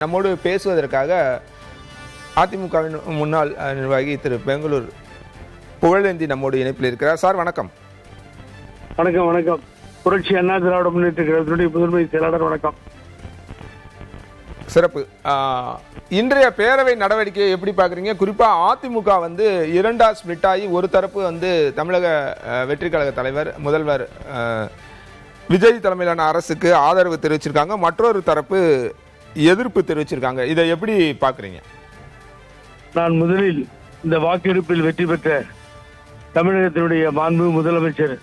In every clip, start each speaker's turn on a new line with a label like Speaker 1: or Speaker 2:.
Speaker 1: நம்மோடு பேசுவதற்காக அதிமுகவின் முன்னாள் நிர்வாகி திரு பெங்களூர் புகழேந்தி நம்மோடு இணைப்பில் இருக்கிறார். சார் வணக்கம்.
Speaker 2: வணக்கம். வணக்கம். புரட்சி அண்ணா திராவிட முன்னேற்ற கழகத்தினுடைய முதன்மை செயலாளர். வணக்கம்.
Speaker 1: சிறப்பு. இன்றைய பேரவை நடவடிக்கையை எப்படி பார்க்குறீங்க? குறிப்பாக அதிமுக இரண்டா ஸ்பிளிட் ஆகி ஒரு தரப்பு தமிழக வெற்றி கழக தலைவர் முதல்வர் விஜய் தலைமையிலான அரசுக்கு ஆதரவு தெரிவிச்சிருக்காங்க, மற்றொரு தரப்பு எதிர்ப்பு தெரிவிச்சிருக்காங்க. இதை எப்படி பார்க்குறீங்க?
Speaker 2: நான் முதலில் இந்த வாக்கெடுப்பில் வெற்றி பெற்ற தமிழகத்தினுடைய மாண்பு முதலமைச்சர்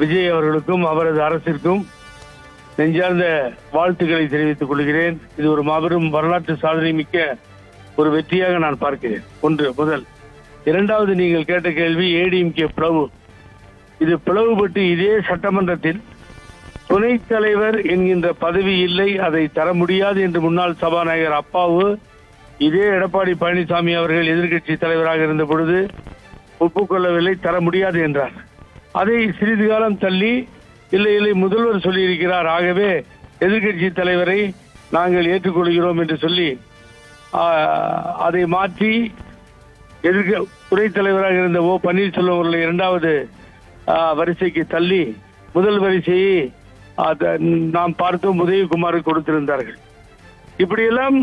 Speaker 2: விஜய் அவர்களுக்கும் அவரது அரசிற்கும் நெஞ்சார்ந்த வாழ்த்துக்களை தெரிவித்துக் கொள்கிறேன். இது ஒரு மாபெரும் வரலாற்று சாதனை மிக்க ஒரு வெற்றியாக நான் பார்க்கிறேன். ஒன்று முதல். இரண்டாவது, நீங்கள் கேட்ட கேள்வி ஏடிஎம்கே பிளவு. இது பிளவுபட்டு இதே சட்டமன்றத்தில் துணைத் தலைவர் என்கின்ற பதவி இல்லை, அதை தர முடியாது என்று முன்னாள் சபாநாயகர் அப்பாவு இதே எடப்பாடி பழனிசாமி அவர்கள் எதிர்கட்சி தலைவராக இருந்த பொழுது ஒப்புக்கொள்ளவில்லை, தர முடியாது என்றார். அதை சிறிது காலம் தள்ளி இல்லை இல்லை முதல்வர் சொல்லியிருக்கிறார், ஆகவே எதிர்கட்சி தலைவரை நாங்கள் ஏற்றுக்கொள்கிறோம் என்று சொல்லி அதை மாற்றி துணைத் தலைவராக இருந்த ஓ பன்னீர்செல்வம் அவர்களை இரண்டாவது வரிசைக்கு தள்ளி முதல் வரிசையை நாம் பார்த்தோம் உதயகுமாருக்கு கொடுத்திருந்தார்கள். இப்படியெல்லாம்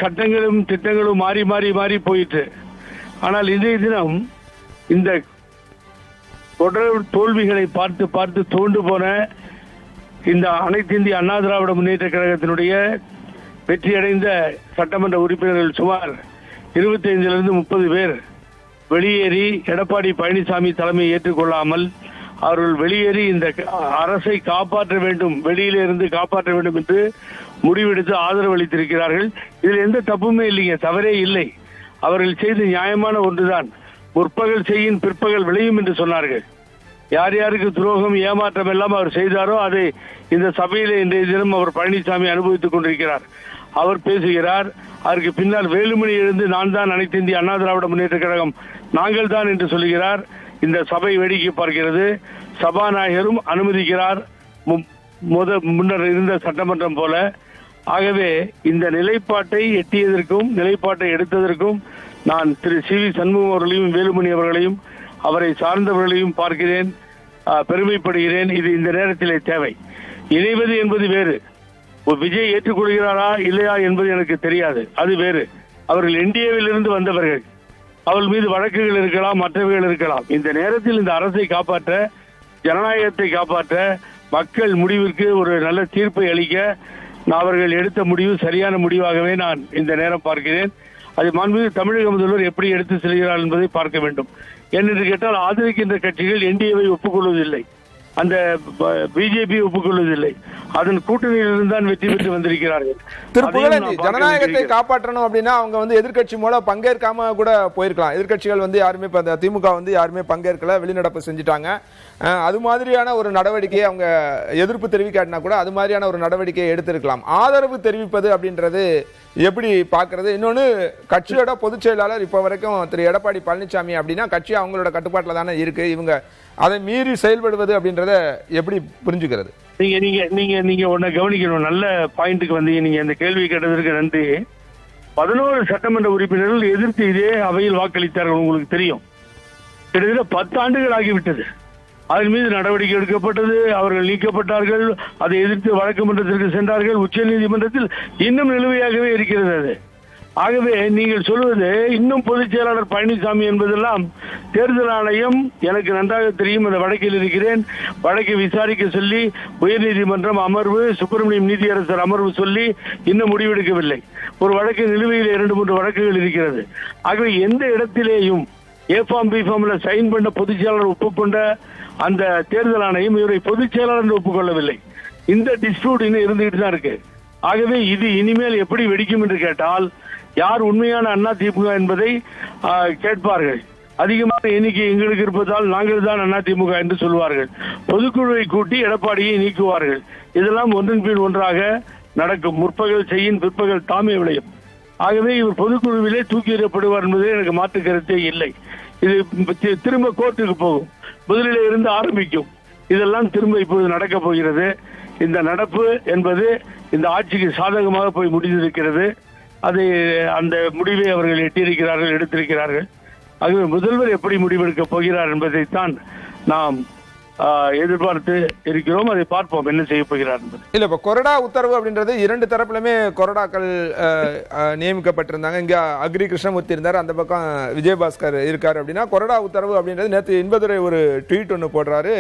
Speaker 2: சட்டங்களும் திட்டங்களும் மாறி மாறி மாறி போயிட்டு, ஆனால் இன்றைய தினம் இந்த தொடர் தோல்விகளை பார்த்து பார்த்து தோண்டு போன இந்த அனைத்து இந்திய அண்ணா திராவிட முன்னேற்ற கழகத்தினுடைய வெற்றியடைந்த சட்டமன்ற உறுப்பினர்கள் சுமார் 25-30 பேர் வெளியேறி எடப்பாடி பழனிசாமி தலைமை ஏற்றுக்கொள்ளாமல் அவர்கள் வெளியேறி இந்த அரசை காப்பாற்ற வேண்டும், வெளியிலிருந்து காப்பாற்ற வேண்டும் என்று முடிவெடுத்து ஆதரவு அளித்திருக்கிறார்கள். இதில் எந்த தப்புமே இல்லைங்க, தவறே இல்லை. அவர்கள் செய்த நியாயமான ஒன்றுதான். முற்பகல் செய்யும் பிற்பகல் விளையும் என்று சொன்னார்கள். யார் யாருக்கு துரோகம் ஏமாற்றம் எல்லாம் அவர் செய்தாரோ அதை இந்த சபையிலே இன்றைய தினம் அவர் பழனிசாமி அனுபவித்துக் கொண்டிருக்கிறார். அவர் பேசுகிறார், அதற்கு பின்னால் வேலுமணி எழுந்து நான் தான் அனைத்து இந்திய அண்ணா திராவிட முன்னேற்ற கழகம் நாங்கள் தான் என்று சொல்கிறார். இந்த சபை வேடிக்கை பார்க்கிறது. சபாநாயகரும் அனுமதிக்கிறார், முன்னர் இருந்த சட்டமன்றம் போல. ஆகவே இந்த நிலைப்பாட்டை எட்டியதற்கும் நிலைப்பாட்டை எடுத்ததற்கும் நான் திரு சி.வி. சண்முகம் அவர்களையும் வேலுமணி அவர்களையும் அவரை சார்ந்தவர்களையும் பார்க்கிறேன், பெருமைப்படுகிறேன். இது இந்த நேரத்திலே தேவை. இணைவது என்பது வேறு, விஜய் ஏற்றுக்கொள்கிறாரா இல்லையா என்பது எனக்கு தெரியாது, அது வேறு. அவர்கள் என்டிஏவில் இருந்து வந்தவர்கள், அவள் மீது வழக்குகள் இருக்கலாம், மற்றவர்கள் இருக்கலாம். இந்த நேரத்தில் இந்த அரசை காப்பாற்ற, ஜனநாயகத்தை காப்பாற்ற, மக்கள் முடிவிற்கு ஒரு நல்ல தீர்ப்பை அளிக்க அவர்கள் எடுத்த முடிவு சரியான முடிவாகவே நான் இந்த நேரம் பார்க்கிறேன். அது மாண்புமிகு தமிழக முதல்வர் எப்படி எடுத்து செல்கிறார் என்பதை பார்க்க வேண்டும். ஏனென்று கேட்டால் ஆதரிக்கின்ற கட்சிகள் என்டிஏவை ஒப்புக்கொள்வதில்லை, அந்த பிஜேபி ஒப்புக்கொள்வதில்லை. அதன் கூட்டணியிலிருந்து தான் வெற்றி பெற்று வந்திருக்கிறார்கள்.
Speaker 1: ஜனநாயகத்தை காப்பாற்றணும் அப்படின்னா அவங்க எதிர்கட்சி மூலம் பங்கேற்காம கூட போயிருக்கலாம். எதிர்கட்சிகள் யாருமே திமுக யாருமே பங்கேற்கல, வெளிநடப்பு செஞ்சுட்டாங்க. அது மாதிரியான ஒரு நடவடிக்கையை அவங்க எதிர்ப்பு தெரிவிக்காட்டினா கூட அது மாதிரியான ஒரு நடவடிக்கையை எடுத்திருக்கலாம். ஆதரவு தெரிவிப்பது அப்படின்றது எப்படி பார்க்கறது? இன்னொன்று, கட்சியோட பொதுச் செயலாளர் இப்போ வரைக்கும் திரு எடப்பாடி பழனிசாமி அப்படின்னா கட்சி அவங்களோட கட்டுப்பாட்டில் தானே இருக்கு. இவங்க அதை மீறி செயல்படுவது அப்படின்றத எப்படி புரிஞ்சுக்கிறது?
Speaker 2: நீங்க ஒன்ன கவனிக்கணும். நல்ல பாயிண்ட்டுக்கு வந்தீங்க. நீங்க இந்த கேள்வி கேட்டதற்கு நன்றி. 11 சட்டமன்ற உறுப்பினர்கள் எதிர்த்து இதே அவையில் வாக்களித்தார்கள். உங்களுக்கு தெரியும், கிட்டத்தட்ட 10 ஆண்டுகள் ஆகிவிட்டது. அதன் மீது நடவடிக்கை எடுக்கப்பட்டது, அவர்கள் நீக்கப்பட்டார்கள், அதை எதிர்த்து வழக்கு மன்றத்திற்கு சென்றார்கள். உச்ச நீதிமன்றத்தில் இன்னும் நிலுவையாகவே இருக்கிறது அது. ஆகவே நீங்கள் சொல்வது இன்னும் பொதுச் செயலாளர் பழனிசாமி என்பதெல்லாம் தேர்தல் ஆணையம் எனக்கு நன்றாக தெரியும். அந்த வழக்கில் இருக்கிறேன். வழக்கை விசாரிக்க சொல்லி உயர்நீதிமன்றம் அமர்வு, சுப்பிரமணியம் நீதியரசர் அமர்வு சொல்லி இன்னும் முடிவெடுக்கவில்லை. ஒரு வழக்கு நிலுவையில் 2-3 வழக்குகள் இருக்கிறது. ஆகவே எந்த இடத்திலேயும் ஏஃபார்ம் பிஃபார்ம்ல சைன் பண்ண பொதுச் செயலாளர் ஒப்புக்கொண்ட அந்த தேர்தல் ஆணையம் இவரை பொதுச் செயலாளர் ஒப்புக்கொள்ளவில்லை. இந்த டிஸ்பியூட் இன்னும் இருந்துகிட்டு தான் இருக்கு. ஆகவே இது இனிமேல் எப்படி வெடிக்கும் என்று கேட்டால், யார் உண்மையான அண்ணா திமுக என்பதை கேட்பார்கள். அதிகமான எண்ணிக்கை எங்களுக்கு இருப்பதால் நாங்கள் தான் அண்ணா திமுக என்று சொல்வார்கள். பொதுக்குழுவை கூட்டி எடப்பாடியை நீக்குவார்கள். இதெல்லாம் ஒன்றின் பின் ஒன்றாக நடக்கும். முற்பகல் செய்யின் பிற்பகல் தாமே விளையும். ஆகவே இவர் பொதுக்குழுவிலே தூக்கி எறியப்படுவார் என்பதில் எனக்கு மாற்று கருத்தே இல்லை. இது திரும்ப கோர்ட்டுக்கு போகும், முதலிலே இருந்து ஆரம்பிக்கும். இதெல்லாம் திரும்ப இப்போது நடக்கப் போகிறது. இந்த நடப்பு என்பது இந்த ஆட்சிக்கு சாதகமாக போய் முடிந்திருக்கிறது. அதை அந்த முடிவை அவர்கள் எட்டியிருக்கிறார்கள், எடுத்திருக்கிறார்கள். ஆகவே முதல்வர் எப்படி முடிவெடுக்க போகிறார் என்பதைத்தான் நாம் எதிர்பார்த்து இருக்கிறோம். அதை பார்ப்போம் என்ன செய்ய போகிறார் என்பது.
Speaker 1: இல்ல இப்ப கொறடா உத்தரவு அப்படின்றது இரண்டு தரப்புலுமே கொறடாக்கள் நியமிக்கப்பட்டிருந்தாங்க. இங்க அக்ரி கிருஷ்ணமூர்த்தி இருந்தார், அந்த பக்கம் விஜயபாஸ்கர் இருக்காரு. அப்படின்னா கொறடா உத்தரவு அப்படின்றது நேற்று இன்பதுரை ஒரு ட்வீட் ஒன்று போடுறாரு.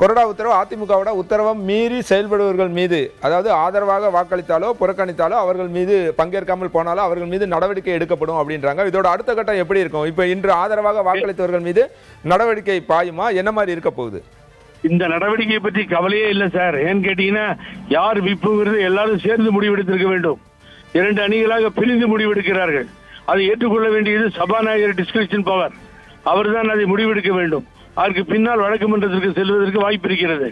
Speaker 1: கொறடா உத்தரவு அதிமுகவோட உத்தரவை மீறி செயல்படுபவர்கள் மீது, அதாவது ஆதரவாக வாக்களித்தாலோ புறக்கணித்தாலோ அவர்கள் மீது, பங்கேற்காமல் போனாலோ அவர்கள் மீது நடவடிக்கை எடுக்கப்படும் அப்படின்றாங்க. இதோட அடுத்த கட்டம் எப்படி இருக்கும்? இப்ப இன்று ஆதரவாக வாக்களித்தவர்கள் மீது நடவடிக்கை பாயுமா? என்ன மாதிரி இருக்க போகுது?
Speaker 2: இந்த நடவடிக்கை பற்றி கவலையே இல்லை சார். ஏன்னு கேட்டீங்கன்னா, யார் விப்புங்கிறது எல்லாரும் சேர்ந்து முடிவெடுத்திருக்க வேண்டும். 2 அணிகளாக பிரிந்து முடிவெடுக்கிறார்கள். அதை ஏற்றுக்கொள்ள வேண்டியது சபாநாயகர் டிஸ்கஷன் பவர். அவர்தான் அதை முடிவெடுக்க வேண்டும். அதற்கு பின்னால் வழக்கு மன்றத்திற்கு செல்வதற்கு வாய்ப்பு இருக்கிறது.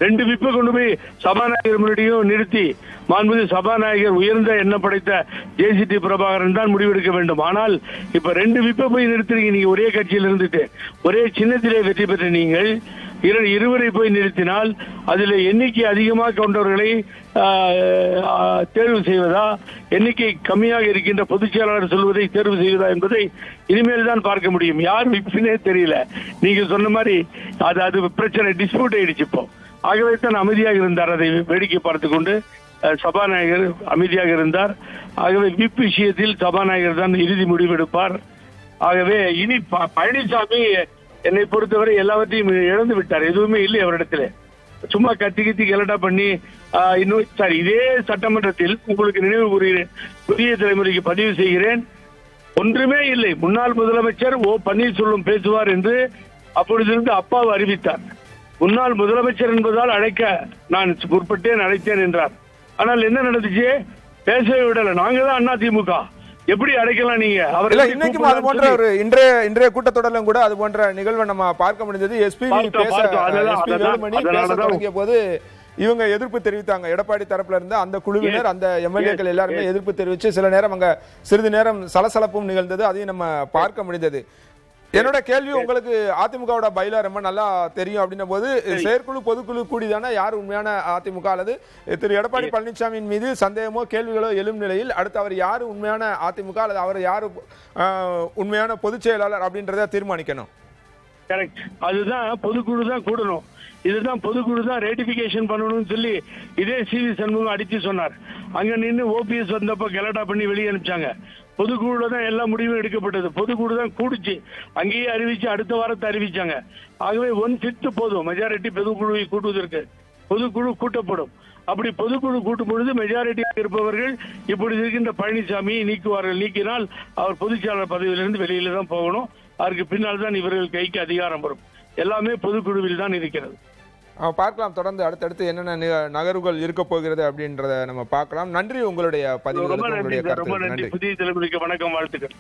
Speaker 2: 2 விப்பை கொண்டு போய் சபாநாயகர் முன்னாடியும் நிறுத்தி மாண்புமிகு சபாநாயகர் உயர்ந்த எண்ணம் படைத்த ஜேசிடி பிரபாகரன் தான் முடிவெடுக்க வேண்டும். ஆனால் இப்ப 2 விப்பை போய் நிறுத்துறீங்க. நீங்க ஒரே கட்சியில் இருந்துட்டு ஒரே சின்னத்திலே வெற்றி பெற்ற நீங்கள் இருவரை போய் நிறுத்தினால் அதில் எண்ணிக்கை அதிகமாக கொண்டவர்களை தேர்வு செய்வதா, எண்ணிக்கை கம்மியாக இருக்கின்ற பொதுச் செயலாளர் சொல்வதை தேர்வு செய்வதா என்பதை இனிமேல் தான் பார்க்க முடியும். யார் விப்பினே தெரியல. நீங்க சொன்ன மாதிரி அது பிரச்சனை, டிஸ்பியூட் ஆயிடுச்சு இப்போ. ஆகவே தான் அமைதியாக இருந்தார். அதை வேடிக்கை பார்த்து கொண்டு சபாநாயகர் அமைதியாக இருந்தார். ஆகவே விப் விஷயத்தில் சபாநாயகர் தான் இறுதி முடிவெடுப்பார். ஆகவே இனி பழனிசாமி என்னை பொறுத்தவரை எல்லாவற்றையும் இழந்து விட்டார். எதுவுமே இல்லை அவரிடத்துல. சும்மா கத்தி கலட்டா பண்ணி இன்னும் சார், இதே சட்டமன்றத்தில் உங்களுக்கு நினைவு கூறுகிறேன், புதிய தலைமுறைக்கு பதிவு செய்கிறேன், ஒன்றுமே இல்லை. முன்னாள் முதலமைச்சர் ஓ பன்னீர்செல்வம் பேசுவார் என்று அப்பொழுதிருந்து அப்பாவு அறிவித்தார். முன்னாள் முதலமைச்சர் என்பதால் அழைக்க நான் முற்பட்டேன், அழைத்தேன் என்றார். ஆனால் என்ன நடந்துச்சு? பேசவே விடல. நாங்க தான் அதிமுக, எப்படி அடைக்கலாம் நீங்க?
Speaker 1: இன்னைக்கும் அது போன்ற ஒரு இன்றைய கூட்டத்தொடரிலும் கூட அது போன்ற நிகழ்வை நம்ம பார்க்க முடிஞ்சது. எஸ்பிமணி பேச தொடங்கிய போது இவங்க எதிர்ப்பு தெரிவித்தாங்க. எடப்பாடி தரப்புல இருந்து அந்த குழுவினர், அந்த எம்எல்ஏக்கள் எல்லாருமே எதிர்ப்பு தெரிவிச்சு சில நேரம் அங்க சிறிது நேரம் சலசலப்பும் நிகழ்ந்தது. அதையும் நம்ம பார்க்க முடிந்தது. என்னோட கேள்வி, உங்களுக்கு அதிமுகவோட பைலா ரொம்ப நல்லா தெரியும் அப்படின்ன போது செயற்குழு பொதுக்குழு கூடிதானே யார் உண்மையான அதிமுக அல்லது திரு எடப்பாடி பழனிசாமியின் மீது சந்தேகமோ கேள்விகளோ எழும் நிலையில் அடுத்து அவர் யாரு உண்மையான அதிமுக அல்லது அவர் யாரு உண்மையான பொதுச் செயலாளர் அப்படின்றத தீர்மானிக்கணும்.
Speaker 2: கரெக்ட். அதுதான் பொதுக்குழு தான் கூடணும். இதுதான் பொதுக்குழு தான் ரேட்டிபிகேஷன் பண்ணணும்னு சொல்லி இதே சிவி சண்முகம் அடிச்சு சொன்னார். அங்க நின்று ஓபிஎஸ் வந்தப்ப கலாட்டா பண்ணி வெளியே அனுப்பிச்சாங்க. பொதுக்குழுல தான் எல்லா முடிவும் எடுக்கப்பட்டது. பொதுக்குழு தான் கூடிச்சு, அங்கேயே அறிவிச்சு அடுத்த வாரத்தை அறிவிச்சாங்க. ஆகவே 1/5 போதும் மெஜாரிட்டி பொதுக்குழுவை கூட்டுவதற்கு. பொதுக்குழு கூட்டப்படும். அப்படி பொதுக்குழு கூட்டும் பொழுது மெஜாரிட்டியாக இருப்பவர்கள் இப்படி இருக்கின்ற பழனிசாமி நீக்குவார்கள். நீக்கினால் அவர் பொதுச் செயலாளர் பதவியிலிருந்து வெளியில தான் போகணும். அதற்கு பின்னால் தான் இவர்கள் கைக்கு அதிகாரம் வரும். எல்லாமே பொதுக்குழுவில் தான் இருக்கிறது.
Speaker 1: பார்க்கலாம் தொடர்ந்து அடுத்தடுத்து என்னென்ன நகர்வுகள் இருக்க போகிறது அப்படின்றத நம்ம பார்க்கலாம். நன்றி உங்களுடைய பதிவு.
Speaker 2: ரொம்ப நன்றி. புதிய தலைமுறைக்கு வணக்கம், வாழ்த்துக்கள்.